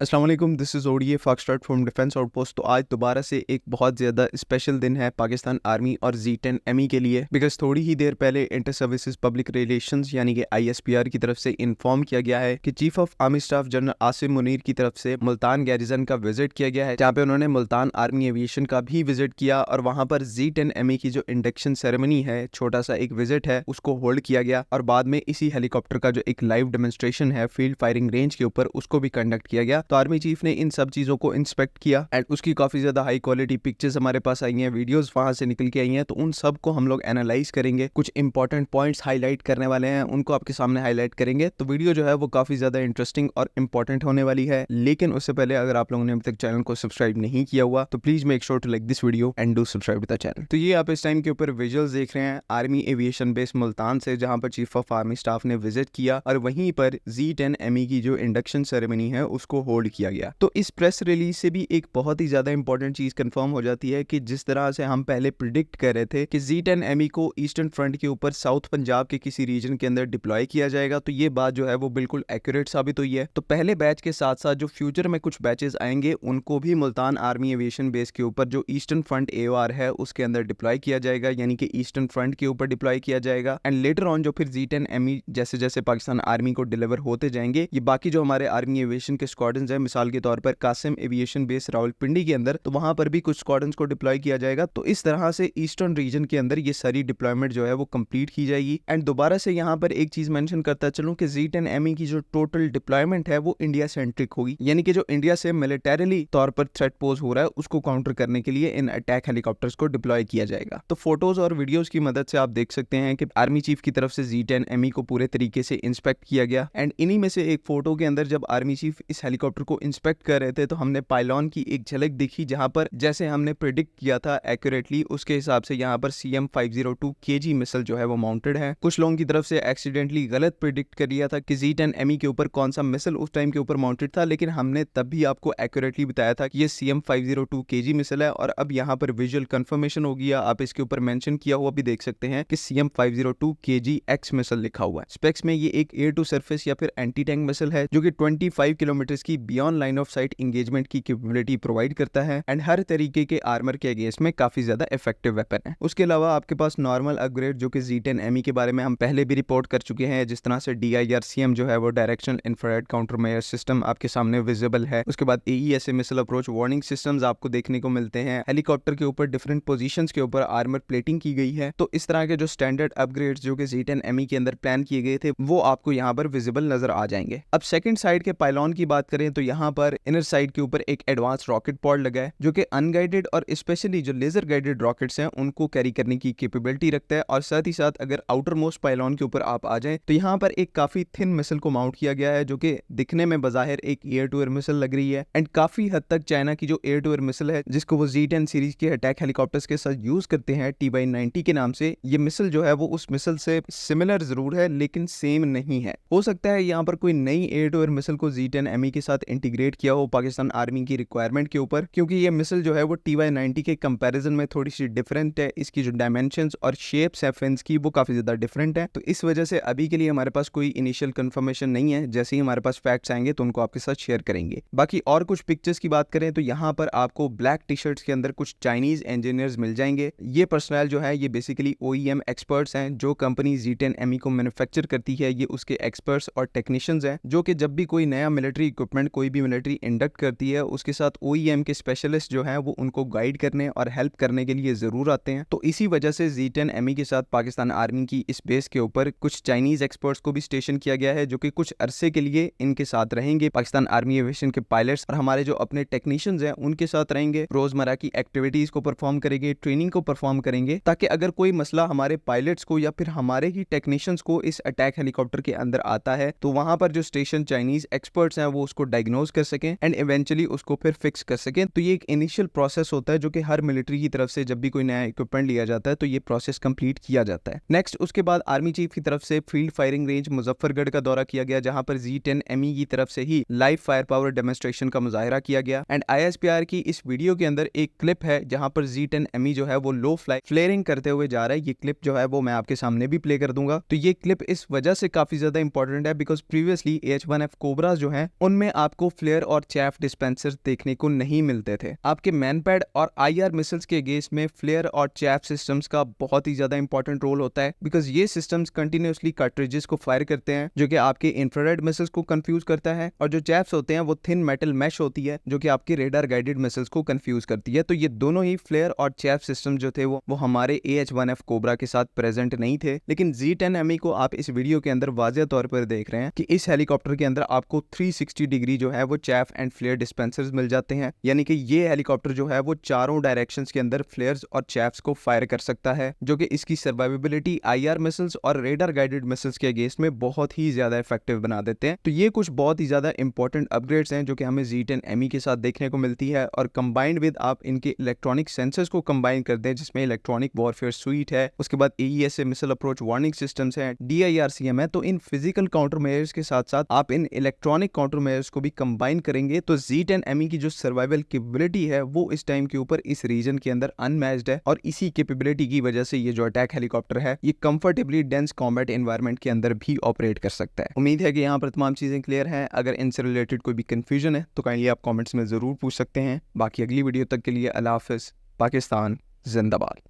अस्सलाम वालेकुम, this is ODA foxtrot from defence outpost. तो आज दोबारा से एक बहुत ज़्यादा स्पेशल दिन है पाकिस्तान आर्मी और Z10 एमई के लिए, बिकॉज थोड़ी ही देर पहले इंटर सर्विसेज पब्लिक रिलेशंस यानी कि ISPR की तरफ से इन्फॉर्म किया गया है कि chief of army staff general Asim Munir की तरफ से मुल्तान गैरिजन का विजिट किया गया है, जहाँ पे उन्होंने मुल्तान आर्मी एविएशन का भी विजिट किया और वहाँ पर Z10 एमई की जो इंडक्शन सेरेमनी है, छोटा सा एक विजिट है, उसको होल्ड किया गया और बाद में इसी हेलीकॉप्टर का जो एक लाइव डेमोन्स्ट्रेशन है फील्ड फायरिंग रेंज के ऊपर, उसको भी कंडक्ट किया गया। तो आर्मी चीफ ने इन सब चीजों को इंस्पेक्ट किया एंड उसकी काफी ज्यादा हाई क्वालिटी पिक्चर्स हमारे पास आई हैं, वीडियोस वहां से निकल के आई हैं। तो उन सब को हम लोग एनालाइज करेंगे, कुछ इंपॉर्टेंट पॉइंट्स हाईलाइट करने वाले हैं, उनको आपके सामने हाईलाइट करेंगे। तो वीडियो जो है वो काफी ज्यादा इंटरेस्टिंग और इंपॉर्टेंट होने वाली है। लेकिन उससे पहले अगर आप लोगों ने अभी तक चैनल को सब्सक्राइब नहीं किया हुआ तो please make sure to like this video and do subscribe the channel. तो ये आप इस टाइम के ऊपर विजुअल्स देख रहे हैं आर्मी एविएशन बेस मुल्तान से, जहां पर चीफ ऑफ आर्मी स्टाफ ने विजिट किया और वहीं पर Z10 एमई की जो इंडक्शन सेरेमनी है उसको होल्ड किया गया। तो इस प्रेस रिलीज से भी एक बहुत ही ज्यादा इंपॉर्टेंट चीज कंफर्म हो जाती है कि जिस तरह से हम पहले प्रिडिक्ट कर रहे थे कि Z10 एमई को ईस्टर्न फ्रंट के ऊपर साउथ पंजाब के किसी रीजन के अंदर डिप्लॉय किया जाएगा, तो ये बात जो है वो बिल्कुल एक्यूरेट साबित हुई है। तो पहले बैच के साथ साथ जो फ्यूचर में कुछ बैचेस आएंगे उनको भी मुल्तान आर्मी एविएशन बेस के ऊपर जो ईस्टर्न फ्रंट AOR है उसके अंदर डिप्लॉय किया जाएगा, यानी कि ईस्टर्न फ्रंट के ऊपर डिप्लॉय किया जाएगा। एंड लेटर ऑन जो फिर Z10 एमई जैसे जैसे पाकिस्तान आर्मी को डिलीवर होते जाएंगे, ये बाकी जो हमारे आर्मी एविएशन के स्क्वाड्रंस है, मिसाल के तौर पर कासिम एविएशन बेस रावलपिंडी के अंदर, तो वहां पर भी कुछ स्क्वाड्रंस को डिप्लॉय किया जाएगा। तो इस तरह से ईस्टर्न रीजन के अंदर ये सारी डिप्लॉयमेंट जो है वो कंप्लीट की जाएगी। एंड दोबारा से यहाँ पर एक चीज मेंशन करता चलूं कि Z10 एमई की जो टोटल डिप्लॉयमेंट है वो इंडिया सेंट्रिक होगी, यानी कि जो इंडिया से मिलिटरीली तौर पर थ्रेट पोज हो रहा है उसको काउंटर करने के लिए इन अटैक हेलीकॉप्टर्स को डिप्लॉय किया जाएगा। तो फोटोज और वीडियोस की मदद से आप देख सकते हैं कि आर्मी चीफ की तरफ से Z10 एमई को पूरे तरीके से इंस्पेक्ट किया गया। एंड इन्हीं में से एक फोटो के अंदर जब आर्मी चीफ इस हेलीकॉप्टर को इंस्पेक्ट कर रहे थे तो हमने पायलॉन की एक झलक देखी, जहां पर जैसे हमने प्रिडिक्ट किया था एक्यूरेटली उसके हिसाब से यहाँ पर CM502 KG मिसाइल जो है वो माउंटेड है। कुछ लोगों की तरफ से एक्सीडेंटली गलत प्रिडिक्ट कर लिया था कि Z10 एमई के ऊपर कौन सा मिसाइल उस टाइम के ऊपर माउंटेड था, लेकिन हमने तब भी आपको एक्यूरेटली बताया था कि ये CM502 KG मिसाइल है। और अब यहाँ पर विजुअल कंफर्मेशन हो गया, आप इसके ऊपर मेंशन किया हुआ भी देख सकते हैं कि CM502 KG X मिसाइल लिखा हुआ है। स्पेक्स में ये एक एयर टू सरफेस या फिर एंटी टैंक मिसाइल है जो कि 25 किलोमीटर की beyond line of site engagement की कैपेबिलिटी प्रोवाइड करता है एंड हर तरीके के आर्मर के अगेंस्ट में काफी ज्यादा इफेक्टिव वेपन है। उसके अलावा आपके पास नॉर्मल अपग्रेड जो कि Z10 एमई के बारे में हम पहले भी रिपोर्ट कर चुके हैं, जिस तरह से DIRCM जो है वो directional infrared counter measure system आपके सामने विजिबल है। उसके बाद AESA missile approach warning systems आपको देखने को मिलते हैं। हेलीकॉप्टर के ऊपर डिफरेंट पोजीशंस के ऊपर आर्मर प्लेटिंग की गई है। तो इस तरह के जो स्टैंडर्ड अपग्रेड्स जो कि Z10 एमई के अंदर प्लान किए गए थे वो आपको यहाँ पर विजिबल नजर आ जाएंगे। अब सेकंड साइड के पायलॉन की बात करें तो यहाँ पर इनर साइड के ऊपर एक एडवांस रॉकेट पॉड लगा है जो कि अनगाइडेड और स्पेशली जो लेजर गाइडेड रॉकेट्स हैं उनको कैरी करने की कैपेबिलिटी रखता है। और साथ ही साथ अगर आउटर मोस्ट पायलॉन के ऊपर आप आ जाएं तो यहाँ पर एक काफी थिन मिसाइल को माउंट किया गया है जो कि दिखने में बजाहिर एक एयर टू एयर मिसाइल लग रही है एंड काफी हद तक चाइना की जो एयर टू एयर मिसाइल है जिसको वो Z10 सीरीज के अटैक हेलीकॉप्टर्स के साथ यूज करते हैं TY90 के नाम से, ये मिसाइल जो है वो उस मिसाइल से सिमिलर जरूर है लेकिन सेम नहीं है। हो सकता है यहाँ पर कोई नई एयर टू एयर मिसाइल को Z10 एमई के साथ इंटीग्रेट किया हो पाकिस्तान आर्मी की रिक्वायरमेंट के ऊपर, क्योंकि ये मिसाइल जो है वो TY90 के कंपैरिजन में थोड़ी सी डिफरेंट है। इसकी जो डायमेंशंस और शेप्स है फिन्स की वो काफी ज्यादा डिफरेंट है। तो इस वजह से अभी के लिए हमारे पास कोई इनिशियल कंफर्मेशन नहीं है, जैसे ही हमारे पास फैक्ट्स आएंगे तो उनको आपके साथ शेयर करेंगे। बाकी और कुछ पिक्चर्स की बात करें तो यहाँ पर आपको ब्लैक टी शर्ट्स के अंदर कुछ चाइनीज इंजीनियर्स मिल जाएंगे। ये पर्सनल जो है ये बेसिकली OEM एक्सपर्ट्स हैं, जो कंपनी Z10 एमई को मैन्युफैक्चर करती है ये उसके एक्सपर्ट्स और टेक्नीशियंस हैं, जो कि जब भी कोई नया मिलिट्री इक्विपमेंट कोई भी मिलिट्री इंडक्ट करती है उसके साथ OEM के स्पेशलिस्ट जो हैं वो उनको गाइड करने और हेल्प करने के लिए जरूर आते हैं। तो इसी वजह से Z10 एमई के साथ पाकिस्तान आर्मी की इस बेस के ऊपर कुछ चाइनीज एक्सपर्ट्स को भी स्टेशन किया गया है, जो कि कुछ अरसे के लिए इनके साथ रहेंगे। पाकिस्तान आर्मी एविएशन के पायलट्स और हमारे जो अपने टेक्नीशियंस हैं उनके साथ रहेंगे, रोजमर्रा की एक्टिविटीज को परफॉर्म करेंगे, ट्रेनिंग को परफॉर्म करेंगे, ताकि अगर कोई मसला हमारे पायलट्स को या फिर हमारे ही टेक्नीशियंस को इस अटैक हेलीकॉप्टर के अंदर आता है तो वहां पर जो स्टेशन चाइनीज एक्सपर्ट्स हैं वो उसको डायग्नोज कर सकें एंड इवेंचुअली उसको फिर फिक्स कर सकें। तो ये एक इनिशियल प्रोसेस होता है जो कि हर मिलिट्री की तरफ से जब भी कोई नया इक्विपमेंट लिया जाता है तो ये प्रोसेस कंप्लीट किया जाता है। नेक्स्ट उसके बाद आर्मी चीफ की तरफ से फील्ड फायरिंग रेंज मुजफ्फरगढ़ का दौरा किया गया, जहां पर Z10 एमई की तरफ से ही लाइव फायर पावर डेमोन्स्ट्रेशन का मुजाहिरा किया गया। एंड ISPR की इस वीडियो के अंदर एक क्लिप है जहां पर Z10 एमई जो है वो लो फ्लाई फ्लेयरिंग करते हुए जा रहा है। ये क्लिप जो है वो मैं आपके सामने भी प्ले कर दूंगा। तो ये क्लिप इस वजह से काफी ज्यादा इंपॉर्टेंट है बिकॉज प्रीवियसली AH-1F कोबराज जो है उनमें आपको फ्लेयर और चैफ डिस्पेंसर देखने को नहीं मिलते थे। आपके मैनपैड और आईआर मिसाइल्स के अगेंस्ट में फ्लेयर और चैफ सिस्टम्स का बहुत ही ज्यादा इंपॉर्टेंट रोल होता है, बिकॉज ये सिस्टम्स कंटिन्यूसली कार्ट्रिजेस को फायर करते हैं जो कि आपके इंफ्रारेड मिसाइल्स को कंफ्यूज करता है, और जो चैफ्स होते हैं वो थिन मेटल मैश होती है जो कि आपके रेडार गाइडेड मिसाइल्स को कंफ्यूज करती है। तो ये दोनों ही फ्लेयर और चैफ सिस्टम जो थे वो हमारे AH-1F कोबरा के साथ प्रेजेंट नहीं थे, लेकिन Z10ME को आप इस वीडियो के अंदर वाज़ेह तौर पर देख रहे हैं कि इस हेलीकॉप्टर के अंदर आपको 360 डिग्री जो है वो चैफ एंड फ्लेयर डिस्पेंसर्स मिल जाते हैं, यानी कि ये हेलीकॉप्टर जो है वो चारों डायरेक्शंस के अंदर फ्लेयर्स और चैफ्स को फायर कर सकता है, जो कि इसकी सर्वाइवेबिलिटी आईआर मिसाइल्स और रेडार गाइडेड मिसाइल्स के अगेंस्ट में बहुत ही ज्यादा इफेक्टिव बना देते हैं। तो ये कुछ बहुत ही ज्यादा इंपॉर्टेंट अपग्रेड्स हैं जो कि हमें Z10ME के साथ देखने को मिलती है, और कंबाइंड विद आप इनके इलेक्ट्रॉनिक सेंसर्स को कंबाइन कर दें जिसमें इलेक्ट्रॉनिक वॉरफेयर सुइट है, उसके बाद AESA missile approach warning systems है, DIRCM है। तो इन फिजिकल काउंटर मेजर्स के साथ साथ आप इन इलेक्ट्रॉनिक काउंटर मेजर्स को भी कंबाइन करेंगे तो Z10ME की जो सर्वाइवल कैपेबिलिटी है वो इस टाइम के ऊपर इस रीजन के अंदर अनमैच्ड है, और इसी कैपेबिलिटी की वजह से ये जो अटैक हेलीकॉप्टर है ये कंफर्टेबली डेंस कॉम्बैट एनवायरनमेंट के अंदर भी ऑपरेट कर सकता है। उम्मीद है कि यहाँ पर तमाम चीजें क्लियर हैं। अगर इनसे रिलेटेड कोई भी कंफ्यूजन है तो काइंडली आप कमेंट्स में जरूर पूछ सकते हैं। बाकी अगली वीडियो तक के लिए अल्लाह हाफिज। पाकिस्तान जिंदाबाद।